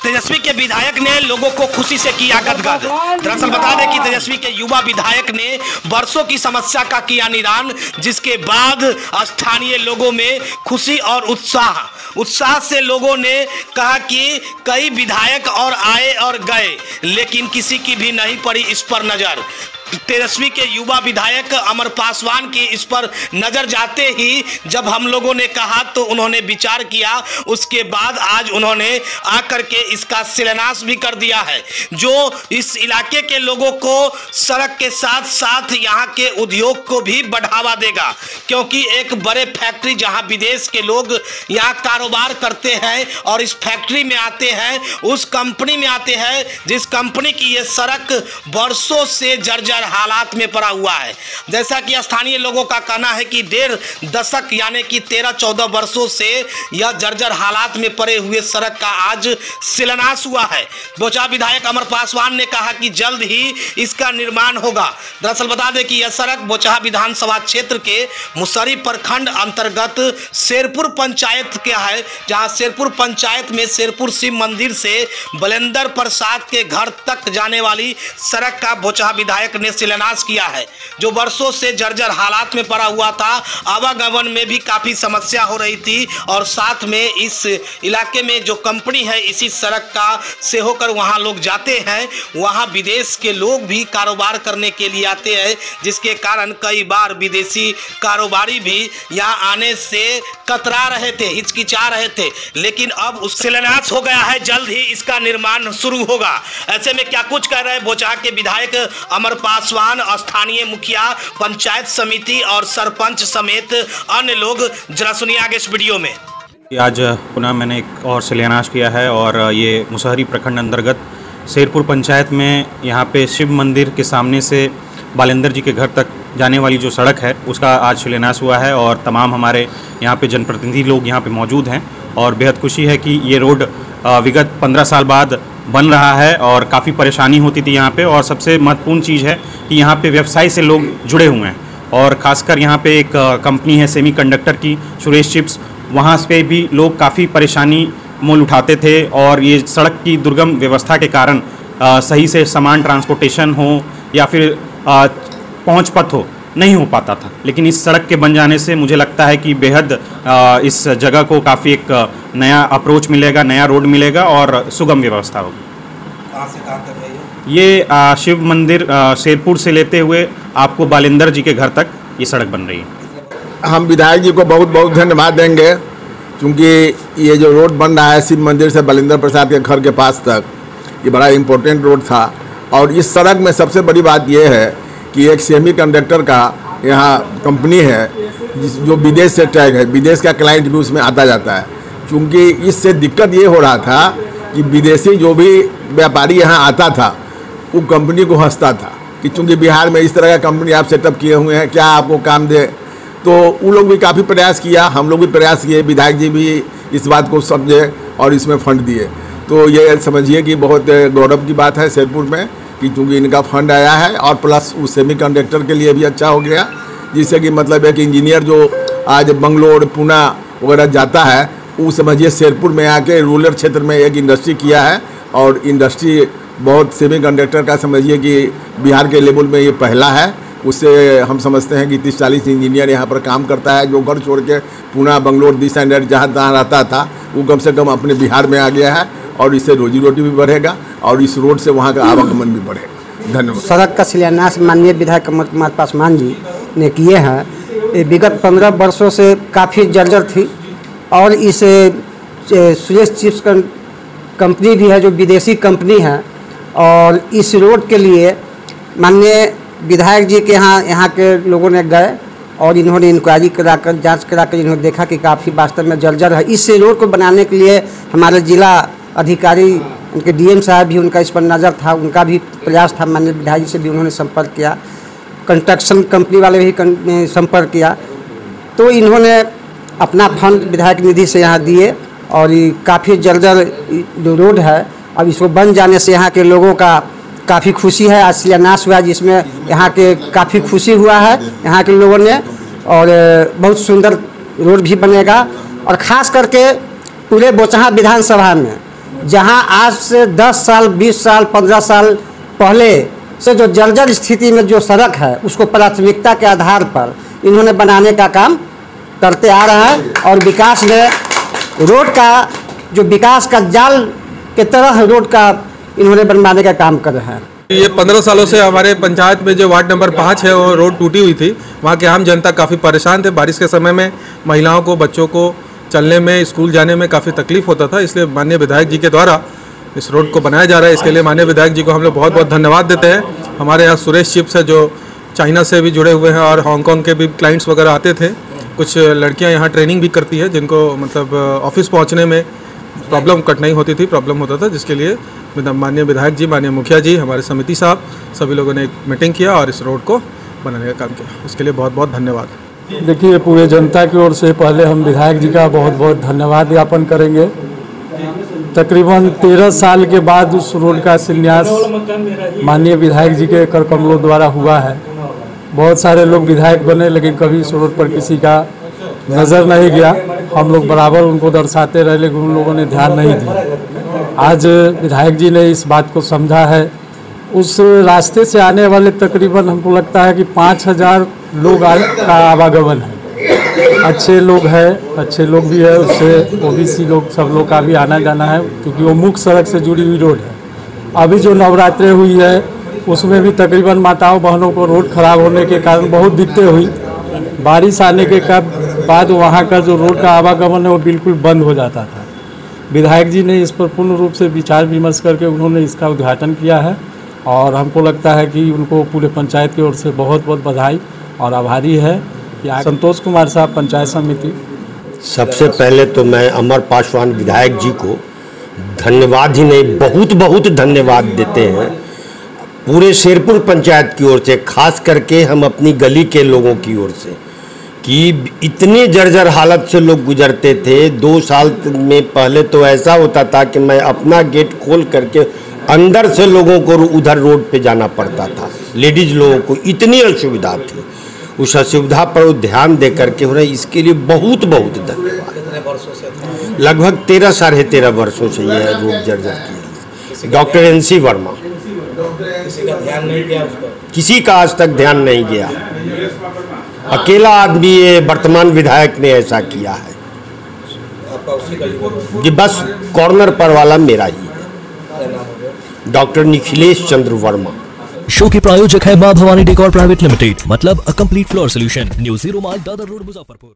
तेजस्वी के विधायक ने लोगों को खुशी से किया गदगद। दरअसल बता दें कि तेजस्वी के युवा विधायक ने वर्षों की समस्या का किया निदान, जिसके बाद स्थानीय लोगों में खुशी और उत्साह से लोगों ने कहा कि कई विधायक और आए और गए, लेकिन किसी की भी नहीं पड़ी इस पर नजर। तेजस्वी के युवा विधायक अमर पासवान की इस पर नजर जाते ही जब हम लोगों ने कहा तो उन्होंने विचार किया, उसके बाद आज उन्होंने आकर के इसका शिलान्यास भी कर दिया है, जो इस इलाके के लोगों को सड़क के साथ साथ यहाँ के उद्योग को भी बढ़ावा देगा। क्योंकि एक बड़े फैक्ट्री जहाँ विदेश के लोग यहाँ कारोबार करते हैं और इस फैक्ट्री में आते हैं, उस कंपनी में आते हैं जिस कंपनी की ये सड़क वर्षों से जर्जर हालात में पड़ा हुआ है। जैसा कि स्थानीय लोगों का कहना है कि 1.5 दशक यानी कि 13-14 वर्षों से यह जर्जर हालात में पड़े हुए सड़क का आज शिलान्यास हुआ है। बोचा विधायक अमर पासवान ने कहा कि जल्द ही इसका निर्माण होगा। दरअसल बता दें कि यह सड़क बोचा विधानसभा क्षेत्र के मुसहरी प्रखंड अंतर्गत शेरपुर पंचायत का है, जहां शेरपुर पंचायत में शेरपुर शिव मंदिर से बलेंद्र प्रसाद के घर तक जाने वाली सड़क का बोचा विधायक ने शिलान्यास किया है, जो वर्षों से जर्जर हालात में पड़ा हुआ था। आवागमन में भी काफी समस्या हो रही थी और साथ में इस इलाके में जो कंपनी है इसी सड़क का से होकर वहां लोग जाते हैं, वहां विदेश के लोग भी कारोबार करने के लिए आते हैं, जिसके कारण कई बार विदेशी कारोबारी भी यहां आने से कतरा रहे थे, हिचकिचा रहे थे, लेकिन अब उस शिलान्यास हो गया है, जल्द ही इसका निर्माण शुरू होगा। ऐसे में क्या कुछ कह रहे हैं बोचा के विधायक अमर पासवान, स्थानीय मुखिया, पंचायत समिति और सरपंच समेत अन्य लोग, जरा सुनिए आगे इस वीडियो में। आज पुनः मैंने एक और शिलान्यास किया है और ये मुसहरी प्रखंड अंतर्गत शेरपुर पंचायत में यहाँ पे शिव मंदिर के सामने से बालेंद्र जी के घर तक जाने वाली जो सड़क है उसका आज शिलान्यास हुआ है और तमाम हमारे यहाँ पे जनप्रतिनिधि लोग यहाँ पे मौजूद हैं और बेहद खुशी है कि ये रोड विगत 15 साल बाद बन रहा है और काफ़ी परेशानी होती थी यहाँ पे। और सबसे महत्वपूर्ण चीज़ है कि यहाँ पे व्यवसाय से लोग जुड़े हुए हैं और ख़ासकर यहाँ पे एक कंपनी है सेमीकंडक्टर की, सुरेश चिप्स, वहाँ पे भी लोग काफ़ी परेशानी मोल उठाते थे और ये सड़क की दुर्गम व्यवस्था के कारण सही से सामान ट्रांसपोर्टेशन हो या फिर पहुँच पथ हो नहीं हो पाता था। लेकिन इस सड़क के बन जाने से मुझे लगता है कि बेहद इस जगह को काफ़ी एक नया अप्रोच मिलेगा, नया रोड मिलेगा और सुगम व्यवस्था होगी। कहाँ से कहाँ तक है ये शिव मंदिर शेरपुर से लेते हुए आपको बालेंद्र जी के घर तक ये सड़क बन रही है। हम विधायक जी को बहुत बहुत धन्यवाद देंगे, क्योंकि ये जो रोड बन रहा है शिव मंदिर से बलेंद्र प्रसाद के घर के पास तक, ये बड़ा इम्पोर्टेंट रोड था। और इस सड़क में सबसे बड़ी बात यह है कि एक सेमीकंडक्टर का यहाँ कंपनी है जो विदेश से टैग है, विदेश का क्लाइंट भी उसमें आता जाता है। क्योंकि इससे दिक्कत ये हो रहा था कि विदेशी जो भी व्यापारी यहाँ आता था वो कंपनी को हंसता था कि चूँकि बिहार में इस तरह का कंपनी आप सेटअप किए हुए हैं, क्या आपको काम दे। तो वो लोग भी काफ़ी प्रयास किया, हम लोग भी प्रयास किए, विधायक जी भी इस बात को समझे और इसमें फंड दिए। तो ये समझिए कि बहुत गौरव की बात है शेरपुर में कि चूँकि इनका फंड आया है और प्लस उस सेमीकंडक्टर के लिए भी अच्छा हो गया, जिससे कि मतलब है कि इंजीनियर जो आज बंगलोर, पुणे वगैरह जाता है, वो समझिए शेरपुर में आके रूरल क्षेत्र में एक इंडस्ट्री किया है और इंडस्ट्री बहुत सेमीकंडक्टर का समझिए कि बिहार के लेवल में ये पहला है। उससे हम समझते हैं कि 30-40 इंजीनियर यहाँ पर काम करता है, जो घर छोड़ के Pune, Bangalore, this and that जहाँ तहाँ रहता था वो कम से कम अपने बिहार में आ गया है और इससे रोजी रोटी भी बढ़ेगा और इस रोड से वहाँ का आवागमन भी बढ़ेगा। धन्यवाद। सड़क का शिलान्यास माननीय विधायक अमर कुमार पासवान जी ने किए हैं। ये विगत 15 वर्षों से काफ़ी जर्जर थी और इस सुरेश चिप्स कंपनी भी है जो विदेशी कंपनी है और इस रोड के लिए माननीय विधायक जी के यहाँ के लोगों ने गए और इन्होंने इंक्वायरी कराकर, जांच कराकर इन्होंने देखा कि काफ़ी वास्तव में जर्जर है। इस रोड को बनाने के लिए हमारे जिला अधिकारी, उनके डीएम साहब भी, उनका इस पर नज़र था, उनका भी प्रयास था, माननीय विधायक जी से भी उन्होंने संपर्क किया, कंस्ट्रक्शन कंपनी वाले भी संपर्क किया। तो इन्होंने अपना फंड विधायक निधि से यहाँ दिए और ये काफ़ी जर्जर जो रोड है अब इसको बन जाने से यहाँ के लोगों का काफ़ी खुशी है। आज शिलान्यास हुआ जिसमें यहाँ के काफ़ी खुशी हुआ है यहाँ के लोगों ने और बहुत सुंदर रोड भी बनेगा और ख़ास करके पूरे बोचहा विधानसभा में जहां आज से 10 साल 20 साल 15 साल पहले से जो जर्जर स्थिति में जो सड़क है उसको प्राथमिकता के आधार पर इन्होंने बनाने का काम करते आ रहे हैं और विकास में रोड का जो विकास का जाल के तरह रोड का इन्होंने बनवाने का काम कर रहे हैं। ये 15 सालों से हमारे पंचायत में जो वार्ड नंबर 5 है वो रोड टूटी हुई थी। वहाँ की आम जनता काफ़ी परेशान थे। बारिश के समय में महिलाओं को, बच्चों को चलने में, स्कूल जाने में काफ़ी तकलीफ होता था। इसलिए माननीय विधायक जी के द्वारा इस रोड को बनाया जा रहा है। इसके लिए माननीय विधायक जी को हम लोग बहुत बहुत धन्यवाद देते हैं। हमारे यहाँ सुरेश चिप्स है जो चाइना से भी जुड़े हुए हैं और हांगकांग के भी क्लाइंट्स वगैरह आते थे। कुछ लड़कियाँ यहाँ ट्रेनिंग भी करती है जिनको मतलब ऑफिस पहुँचने में कठिनाई होती थी, प्रॉब्लम होता था, जिसके लिए माननीय विधायक जी, माननीय मुखिया जी, हमारे समिति साहब, सभी लोगों ने एक मीटिंग किया और इस रोड को बनाने का काम किया। इसके लिए बहुत बहुत धन्यवाद। देखिए, पूरे जनता की ओर से पहले हम विधायक जी का बहुत बहुत धन्यवाद ज्ञापन करेंगे। तकरीबन 13 साल के बाद उस रोड का शिलान्यास माननीय विधायक जी के कर कमलों द्वारा हुआ है। बहुत सारे लोग विधायक बने लेकिन कभी इस रोड पर किसी का नज़र नहीं गया। हम लोग बराबर उनको दर्शाते रहे लेकिन उन लोगों ने ध्यान नहीं दिया। आज विधायक जी ने इस बात को समझा है। उस रास्ते से आने वाले तकरीबन हमको लगता है कि 5000 लोग का आवागमन है। अच्छे लोग हैं, अच्छे लोग भी है, उससे ओबीसी लोग, सब लोग का भी आना जाना है क्योंकि वो मुख्य सड़क से जुड़ी हुई रोड है। अभी जो नवरात्रि हुई है उसमें भी तकरीबन माताओं बहनों को रोड खराब होने के कारण बहुत दिक्कतें हुई। बारिश आने के बाद वहाँ का जो रोड का आवागमन है वो बिल्कुल बंद हो जाता था। विधायक जी ने इस पर पूर्ण रूप से विचार विमर्श करके उन्होंने इसका उद्घाटन किया है और हमको लगता है कि उनको पूरे पंचायत की ओर से बहुत बहुत बधाई और आभारी है। संतोष कुमार साहब, पंचायत समिति। सबसे पहले तो मैं अमर पासवान विधायक जी को धन्यवाद ही नहीं, बहुत बहुत धन्यवाद देते हैं पूरे शेरपुर पंचायत की ओर से, खास करके हम अपनी गली के लोगों की ओर से, कि इतने जर्जर हालत से लोग गुजरते थे। 2 साल में पहले तो ऐसा होता था कि मैं अपना गेट खोल करके अंदर से लोगों को उधर रोड पे जाना पड़ता था। लेडीज लोगों को इतनी असुविधा थी। उस असुविधा पर ध्यान दे करके उन्हें इसके लिए बहुत बहुत धन्यवाद। लगभग 13 साढ़े 13 वर्षों से यह रोड जर्जर की। डॉक्टर NC वर्मा, किसी का आज तक ध्यान नहीं गया। अकेला आदमी ये वर्तमान विधायक ने ऐसा किया है कि बस कॉर्नर पर वाला मेरा ही है। डॉक्टर निखिलेश चंद्र वर्मा। शो के प्रायोजक है मां भवानी डेकोर प्राइवेट लिमिटेड, मतलब a complete floor solution, new 0 mile Dadar road, Muzaffarpur.